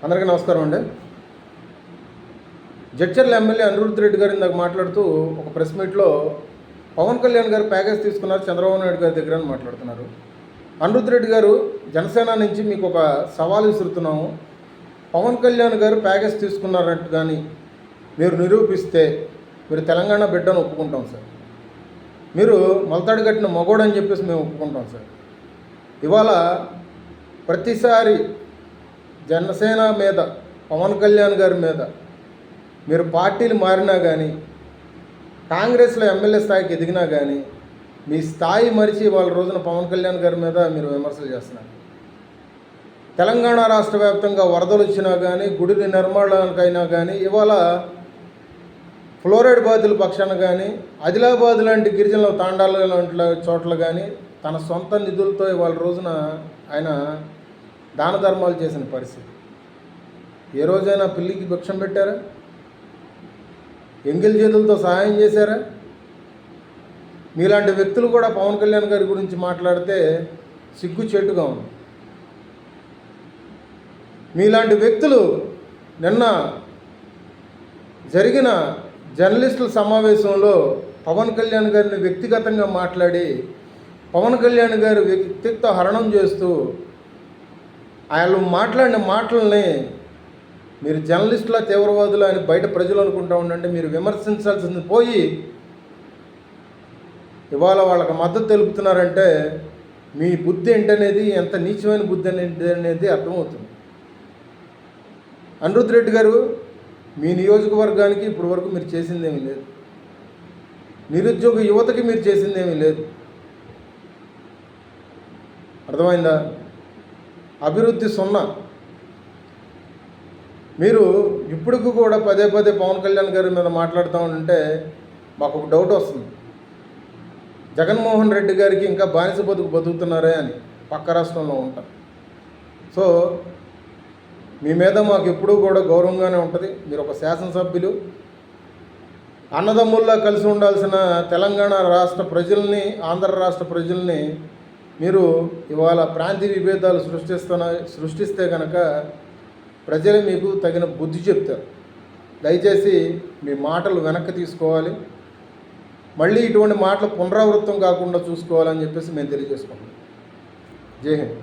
అందరికీ నమస్కారం అండి. జడ్చర్ల ఎమ్మెల్యే అనిరుద్ధ్ రెడ్డి గారు ఇందాక మాట్లాడుతూ ఒక ప్రెస్ మీట్లో పవన్ కళ్యాణ్ గారు ప్యాకేజ్ తీసుకున్నారు చంద్రబాబు నాయుడు గారి దగ్గర అని మాట్లాడుతున్నారు. అనిరుద్ధ్ రెడ్డి గారు, జనసేన నుంచి మీకు ఒక సవాల్ విసురుతున్నాము. పవన్ కళ్యాణ్ గారు ప్యాకేజ్ తీసుకున్నారంట కానీ మీరు నిరూపిస్తే మీరు తెలంగాణ బిడ్డను ఒప్పుకుంటాం సార్. మీరు మొలతాడు కట్టిన మగోడు అని చెప్పేసి మేము ఒప్పుకుంటాం సార్. ఇవాళ ప్రతిసారి జనసేన మీద, పవన్ కళ్యాణ్ గారి మీద మీరు పార్టీలు మారినా కానీ, కాంగ్రెస్లో ఎమ్మెల్యే స్థాయికి ఎదిగినా కానీ మీ స్థాయి మరిచి వాళ్ళ రోజున పవన్ కళ్యాణ్ గారి మీద మీరు విమర్శలు చేస్తున్నారు. తెలంగాణ రాష్ట్ర వ్యాప్తంగా వరదలు వచ్చినా కానీ, గుడి నిర్మాణానికైనా కానీ, ఇవాళ ఫ్లోరైడ్ బాధితుల పక్షాన కానీ, ఆదిలాబాద్ లాంటి గిరిజనుల తాండాల లాంటి చోట్ల కానీ తన సొంత నిధులతో ఇవాళ రోజున ఆయన దాన ధర్మాలు చేసిన పరిస్థితి. ఏ రోజైనా పిల్లికి భిక్షం పెట్టారా? ఎంగిల్ చేతులతో సహాయం చేశారా? మీలాంటి వ్యక్తులు కూడా పవన్ కళ్యాణ్ గారి గురించి మాట్లాడితే సిగ్గు చెట్టుగా ఉంది. మీలాంటి వ్యక్తులు నిన్న జరిగిన జర్నలిస్టుల సమావేశంలో పవన్ కళ్యాణ్ గారిని వ్యక్తిగతంగా మాట్లాడి పవన్ కళ్యాణ్ గారి వ్యక్తిత్వ హరణం చేస్తూ ఆయన మాట్లాడిన మాటలని మీరు జర్నలిస్టుల తీవ్రవాదులు అని బయట ప్రజలు అనుకుంటూ ఉండండి. మీరు విమర్శించాల్సింది పోయి ఇవాళ వాళ్ళకి మద్దతు తెలుపుతున్నారంటే మీ బుద్ధి ఏంటనేది, ఎంత నీచమైన బుద్ధి అనేది అర్థమవుతుంది. అనిరుద్ధ్ రెడ్డి గారు, మీ నియోజకవర్గానికి ఇప్పటి వరకు మీరు చేసిందేమీ లేదు. నిరుద్యోగ యువతకి మీరు చేసిందేమీ లేదు. అర్థమైందా? అభివృద్ధి సున్నా. మీరు ఇప్పటికి కూడా పదే పదే పవన్ కళ్యాణ్ గారి మీద మాట్లాడుతూ ఉంటే మాకు ఒక డౌట్ వస్తుంది. జగన్మోహన్ రెడ్డి గారికి ఇంకా బానిస బతుకుతున్నారే అని పక్క రాష్ట్రంలో ఉంటాం. సో మీ మీద మాకు ఎప్పుడూ కూడా గౌరవంగానే ఉంటుంది. మీరు ఒక శాసనసభ్యులు, అన్నదమ్ముల్లా కలిసి ఉండాల్సిన తెలంగాణ రాష్ట్ర ప్రజల్ని, ఆంధ్ర రాష్ట్ర ప్రజల్ని మీరు ఇవాళ ప్రాంతీయ విభేదాలు సృష్టిస్తే కనుక ప్రజలు మీకు తగిన బుద్ధి చెప్తారు. దయచేసి మీ మాటలు వెనక్కి తీసుకోవాలి. మళ్ళీ ఇటువంటి మాటలు పునరావృతం కాకుండా చూసుకోవాలని చెప్పేసి మేము తెలియజేసుకుంటాం. జై హింద్.